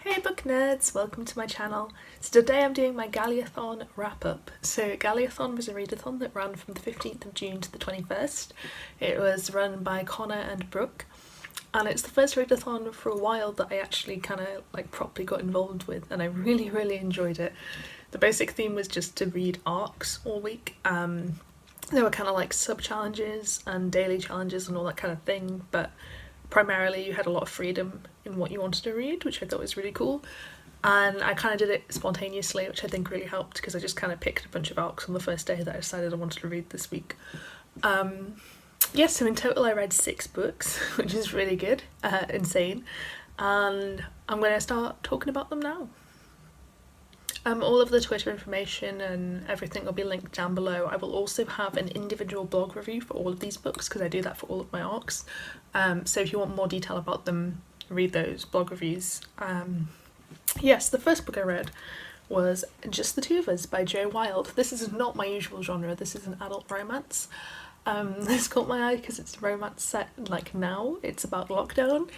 Hey book nerds, welcome to my channel. So today I'm doing my Galleyathon wrap up. So Galleyathon was a readathon that ran from the 15th of June to the 21st. It was run by Connor and Brooke, and it's the first readathon for a while that I actually kind of properly got involved with, and I really enjoyed it. The basic theme was just to read arcs all week. There were kind of like sub challenges and daily challenges and all that kind of thing, but primarily you had a lot of freedom in what you wanted to read, which I thought was really cool. And I kind of did it spontaneously, which I think really helped because I just kind of picked a bunch of arcs on the first day that I decided I wanted to read this week. So in total I read 6 books, which is really good, insane, and I'm going to start talking about them now. All of the Twitter information and everything will be linked down below. I will also have an individual blog review for all of these books because I do that for all of my arcs. So if you want more detail about them, read those blog reviews. Yes, the first book I read was Just the Two of Us by Jo Wilde. This is not my usual genre, this is an adult romance. This caught my eye because it's a romance set now. It's about lockdown,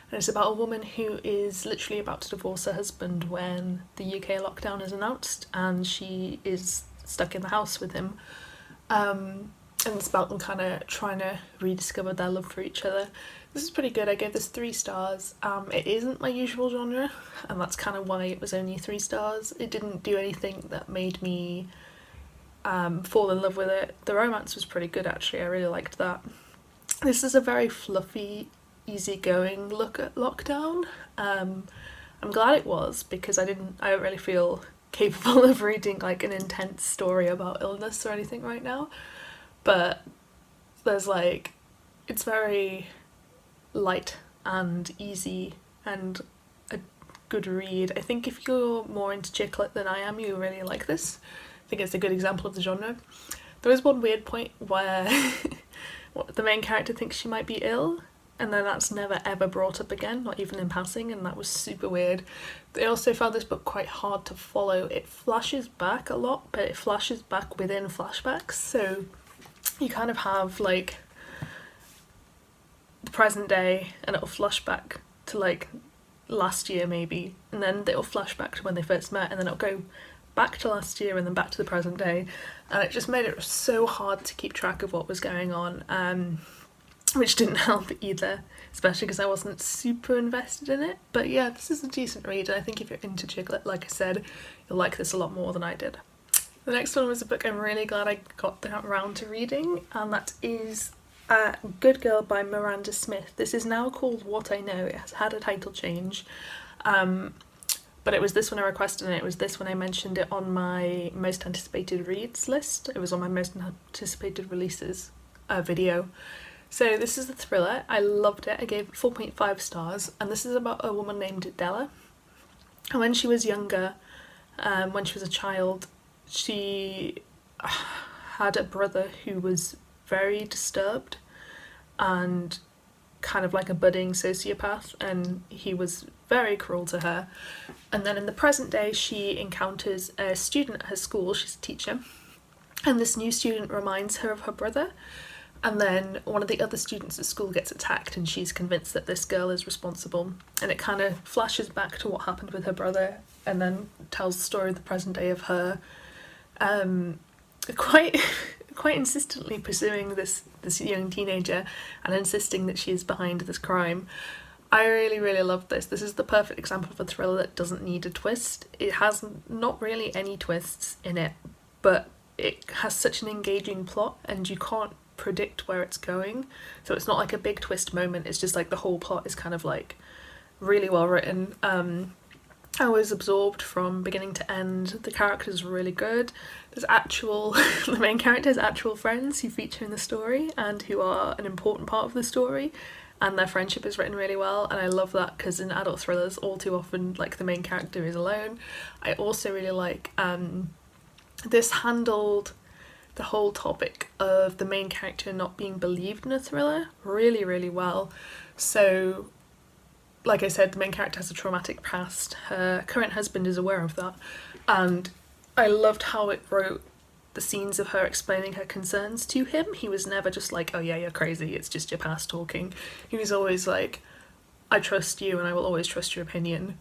and it's about a woman who is literally about to divorce her husband when the UK lockdown is announced, and she is stuck in the house with him. And it's about them kind of trying to rediscover their love for each other. This is pretty good. I gave this 3 stars. It isn't my usual genre, and that's kind of why it was only 3 stars. It didn't do anything that made me fall in love with it. The romance was pretty good actually, I really liked that. This is a very fluffy, easygoing look at lockdown. I'm glad it was because I don't really feel capable of reading an intense story about illness or anything right now. But there's it's very light and easy and a good read. I think if you're more into chick lit than I am, you really like this. I think it's a good example of the genre. There is one weird point where the main character thinks she might be ill, and then that's never ever brought up again, not even in passing, and that was super weird. They also found this book quite hard to follow. It flashes back a lot, but it flashes back within flashbacks, so you kind of have the present day and it'll flash back to last year maybe, and then it'll flash back to when they first met, and then it'll go back to last year and then back to the present day, and it just made it so hard to keep track of what was going on, which didn't help either, especially because I wasn't super invested in it. But yeah, this is a decent read, and I think if you're into chick lit, like I said, you'll like this a lot more than I did. The next one was a book I'm really glad I got around to reading, and that is Good Girl by Miranda Smith. This is now called What I Know. It has had a title change, but it was this one I requested, and it was this when I mentioned it on my most anticipated reads list. It was on my most anticipated releases video. So this is a thriller. I loved it. I gave it 4.5 stars, and this is about a woman named Della. And when she was younger, when she was a child, she had a brother who was very disturbed and kind of like a budding sociopath, and he was very cruel to her. And then in the present day she encounters a student at her school. She's a teacher, and this new student reminds her of her brother, and then one of the other students at school gets attacked, and she's convinced that this girl is responsible, and it kind of flashes back to what happened with her brother and then tells the story of the present day of her quite insistently pursuing this young teenager and insisting that she is behind this crime. I really loved this. This is the perfect example of a thriller that doesn't need a twist. It has not really any twists in it, but it has such an engaging plot and you can't predict where it's going. So it's not like a big twist moment, it's just the whole plot is kind of really well written. I was absorbed from beginning to end. The characters are really good. There's the main character's actual friends who feature in the story and who are an important part of the story, and their friendship is written really well, and I love that because in adult thrillers all too often the main character is alone. I also really like this handled the whole topic of the main character not being believed in a thriller really well. So like I said, the main character has a traumatic past. Her current husband is aware of that, and I loved how it wrote the scenes of her explaining her concerns to him. He was never just oh yeah, you're crazy, it's just your past talking. He was always I trust you and I will always trust your opinion.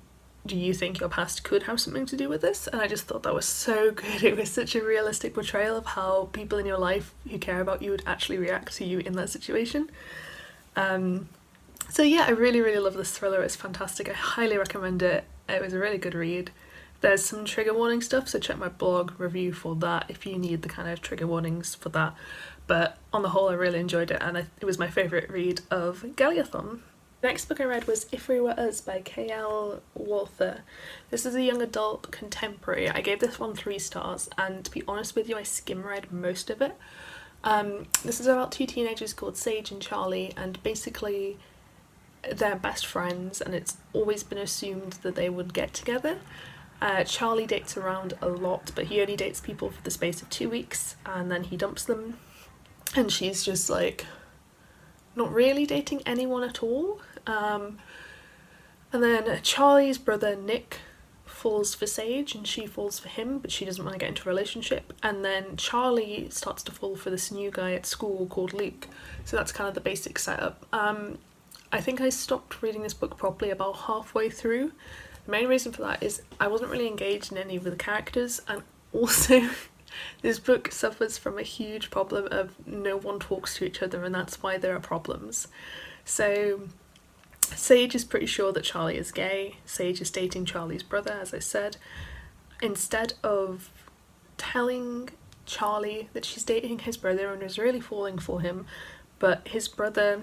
do you think your past could have something to do with this? And I just thought that was so good. It was such a realistic portrayal of how people in your life who care about you would actually react to you in that situation. So yeah, I really, really love this thriller. It's fantastic. I highly recommend it. It was a really good read. There's some trigger warning stuff, so check my blog review for that if you need the kind of trigger warnings for that. But on the whole, I really enjoyed it, and it was my favourite read of Galleyathon. The next book I read was Ifreewaz by K.L. Walther. This is a young adult contemporary. I gave this one 3 stars, and to be honest with you, I skim-read most of it. This is about 2 teenagers called Sage and Charlie, and basically they're best friends, and it's always been assumed that they would get together. Charlie dates around a lot, but he only dates people for the space of 2 weeks, and then he dumps them, and she's just like not really dating anyone at all. And then Charlie's brother Nick falls for Sage and she falls for him, but she doesn't want to get into a relationship. And then Charlie starts to fall for this new guy at school called Luke. So that's kind of the basic setup. I think I stopped reading this book properly about halfway through. The main reason for that is I wasn't really engaged in any of the characters, and also this book suffers from a huge problem of no one talks to each other, and that's why there are problems. So Sage is pretty sure that Charlie is gay. Sage is dating Charlie's brother, as I said. Instead of telling Charlie that she's dating his brother and is really falling for him, but his brother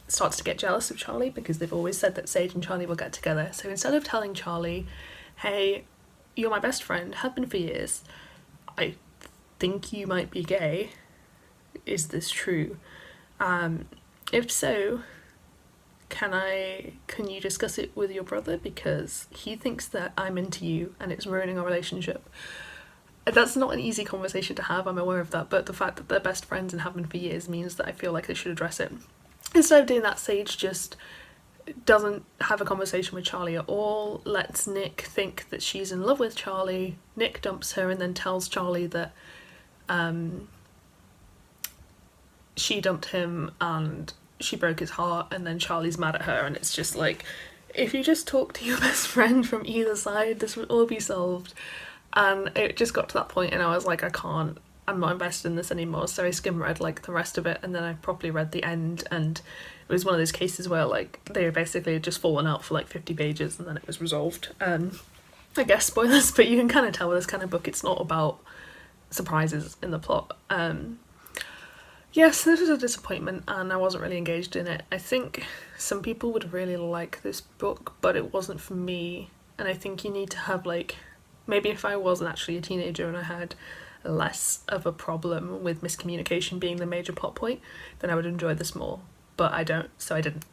starts to get jealous of Charlie because they've always said that Sage and Charlie will get together. So instead of telling Charlie, hey, you're my best friend, have been for years, I think you might be gay, is this true? If so, can you discuss it with your brother, because he thinks that I'm into you and it's ruining our relationship. That's not an easy conversation to have, I'm aware of that, but the fact that they're best friends and have been for years means that I feel like they should address it. Instead of doing that, Sage just doesn't have a conversation with Charlie at all, lets Nick think that she's in love with Charlie. Nick dumps her and then tells Charlie that she dumped him and she broke his heart, and then Charlie's mad at her, and it's just like, if you just talk to your best friend from either side, this would all be solved. And it just got to that point and I was like, I'm not invested in this anymore, so I skim-read like the rest of it, and then I properly read the end, and it was one of those cases where like they basically had just fallen out for like 50 pages and then it was resolved. I guess spoilers, but you can kind of tell with this kind of book it's not about surprises in the plot. Yes, this was a disappointment and I wasn't really engaged in it. I think some people would really like this book, but it wasn't for me, and I think you need to have like, maybe if I wasn't actually a teenager and I had less of a problem with miscommunication being the major plot point, then I would enjoy this more, but I don't, so I didn't.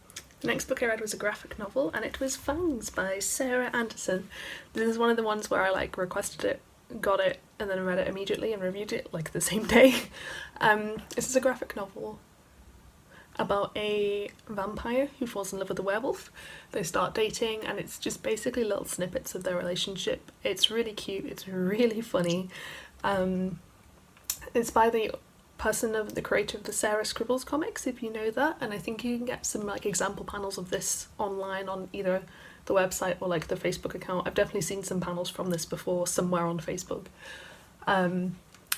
The next book I read was a graphic novel, and it was Fangs by Sarah Andersen. This is one of the ones where I like requested it, got it, and then read it immediately and reviewed it like the same day. This is a graphic novel about a vampire who falls in love with a werewolf. They start dating and it's just basically little snippets of their relationship. It's really cute, it's really funny. It's by the creator of the Sarah Scribbles comics, if you know that, and I think you can get some like example panels of this online on either the website or like the Facebook account. I've definitely seen some panels from this before somewhere on Facebook.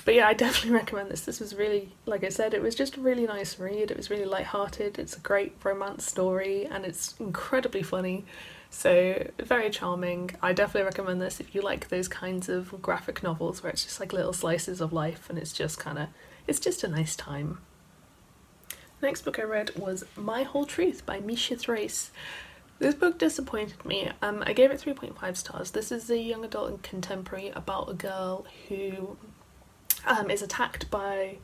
But yeah, I definitely recommend this. This was really, like I said, it was just a really nice read. It was really light-hearted. It's a great romance story and it's incredibly funny. So very charming. I definitely recommend this if you like those kinds of graphic novels where it's just like little slices of life and it's just a nice time. The next book I read was My Whole Truth by Mischa Thrace. This book disappointed me. I gave it 3.5 stars. This is a young adult and contemporary about a girl who is attacked by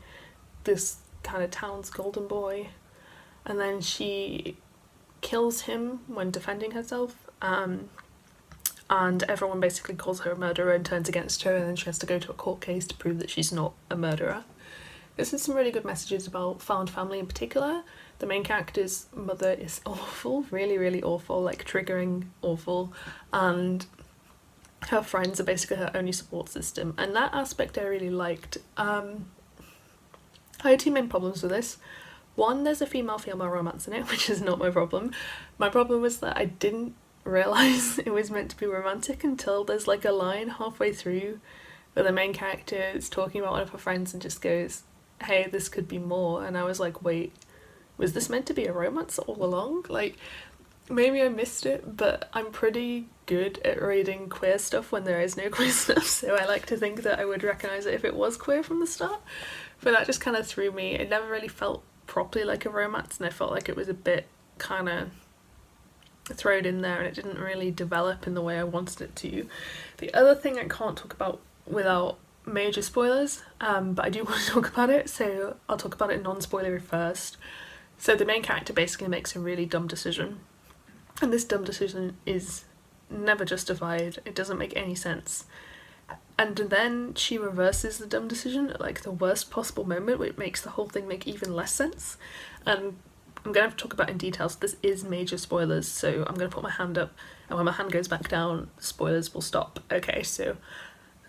this kind of town's golden boy, and then she kills him when defending herself, and everyone basically calls her a murderer and turns against her, and then she has to go to a court case to prove that she's not a murderer. This is some really good messages about found family in particular. The main character's mother is awful, really, really awful, like triggering awful, and her friends are basically her only support system, and that aspect I really liked. I had 2 main problems with this. One, there's a female-female romance in it, which is not my problem. My problem was that I didn't realise it was meant to be romantic until there's like a line halfway through where the main character is talking about one of her friends and just goes, hey, this could be more. And I was like, wait, was this meant to be a romance all along? Like, maybe I missed it, but I'm pretty good at reading queer stuff when there is no queer stuff, so I like to think that I would recognise it if it was queer from the start. But that just kind of threw me. It never really felt properly like a romance, and I felt like it was a bit kind of thrown in there and it didn't really develop in the way I wanted it to. The other thing I can't talk about without major spoilers, but I do want to talk about it, so I'll talk about it non-spoilery first. So the main character basically makes a really dumb decision, and this dumb decision is never justified. It doesn't make any sense. And then she reverses the dumb decision at like the worst possible moment, which makes the whole thing make even less sense. And I'm going to have to talk about in detail, so this is major spoilers, so I'm going to put my hand up, and when my hand goes back down, spoilers will stop. Okay, so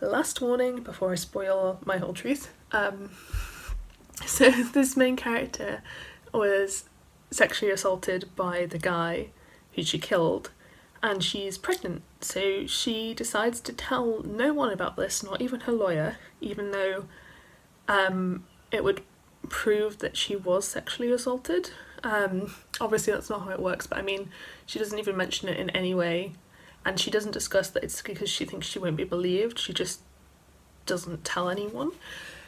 last warning before I spoil my whole truth. So this main character was sexually assaulted by the guy who she killed, and she's pregnant, so she decides to tell no one about this, not even her lawyer, even though it would prove that she was sexually assaulted. Obviously that's not how it works, but I mean, she doesn't even mention it in any way, and she doesn't discuss that it's because she thinks she won't be believed. She just doesn't tell anyone.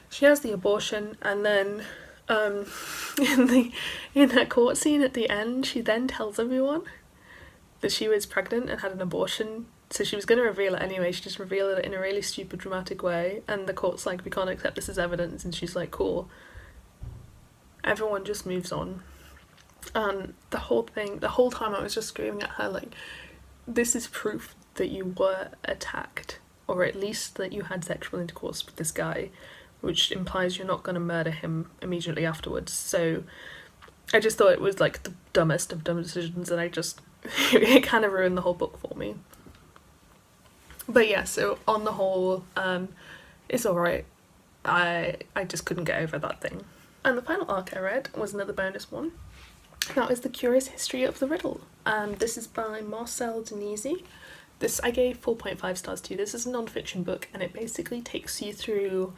She has the abortion, and then in that court scene at the end, she then tells everyone that she was pregnant and had an abortion. So she was going to reveal it anyway, she just revealed it in a really stupid dramatic way, and the court's like, we can't accept this as evidence, and she's like, cool. Everyone just moves on. And the whole time I was just screaming at her like, this is proof that you were attacked, or at least that you had sexual intercourse with this guy, which implies you're not going to murder him immediately afterwards. So I just thought it was like the dumbest of dumb decisions, and it kind of ruined the whole book for me. But yeah, so on the whole, it's alright. I just couldn't get over that thing. And the final arc I read was another bonus one. That was The Curious History of the Riddle. This is by Marcel Danesi. This I gave 4.5 stars to. This is a non-fiction book, and it basically takes you through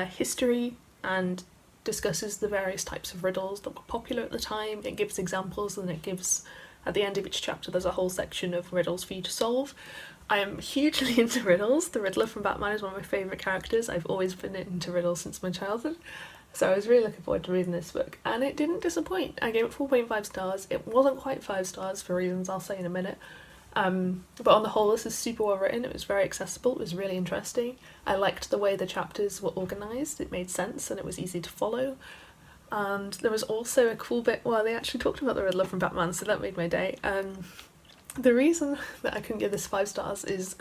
history and discusses the various types of riddles that were popular at the time. It gives examples, and it gives, at the end of each chapter, there's a whole section of riddles for you to solve. I am hugely into riddles. The Riddler from Batman is one of my favourite characters. I've always been into riddles since my childhood. So I was really looking forward to reading this book, and it didn't disappoint. I gave it 4.5 stars. It wasn't quite 5 stars for reasons I'll say in a minute. But on the whole, this is super well written. It was very accessible. It was really interesting. I liked the way the chapters were organised. It made sense and it was easy to follow. And there was also a cool bit where they actually talked about the Riddler from Batman, so that made my day. The reason that I couldn't give this 5 stars is,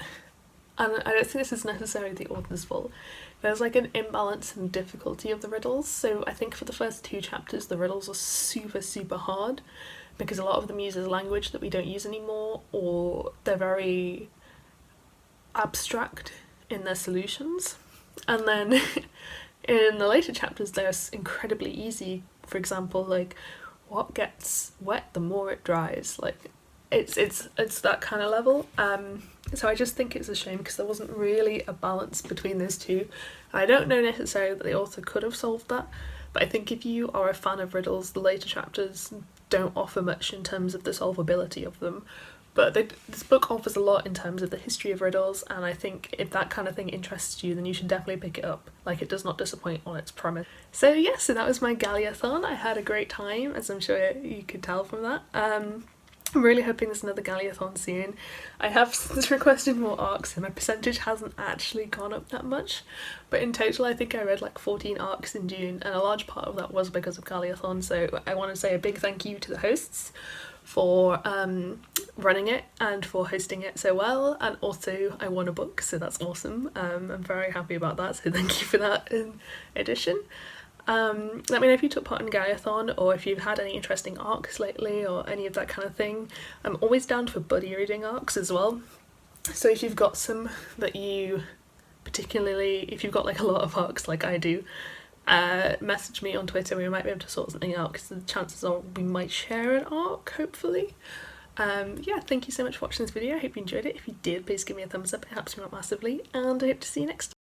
and I don't think this is necessarily the author's fault, there's like an imbalance in difficulty of the riddles. So I think for the first 2 chapters the riddles are super, super hard, because a lot of them uses language that we don't use anymore, or they're very abstract in their solutions. And then in the later chapters they're incredibly easy. For example, like, what gets wet the more it dries? Like, it's that kind of level. So I just think it's a shame because there wasn't really a balance between those two. I don't know necessarily that the author could have solved that, but I think if you are a fan of riddles, the later chapters don't offer much in terms of the solvability of them. But this book offers a lot in terms of the history of riddles, and I think if that kind of thing interests you, then you should definitely pick it up. Like, it does not disappoint on its premise. So yeah, so that was my Galleyathon. I had a great time, as I'm sure you could tell from that. I'm really hoping there's another Galleyathon soon. I have since requested more arcs, and my percentage hasn't actually gone up that much, but in total I think I read like 14 arcs in June, and a large part of that was because of Galleyathon. So I want to say a big thank you to the hosts for running it and for hosting it so well, and also I won a book, so that's awesome. I'm very happy about that, so thank you for that in addition. Let me know if you took part in Galleyathon, or if you've had any interesting arcs lately or any of that kind of thing. I'm always down for buddy reading arcs as well, so if you've got some that you particularly, if you've got like a lot of arcs like I do, message me on Twitter. We might be able to sort something out, because the chances are we might share an arc, hopefully. Yeah, thank you so much for watching this video. I hope you enjoyed it. If you did, please give me a thumbs up, it helps me out massively, and I hope to see you next time.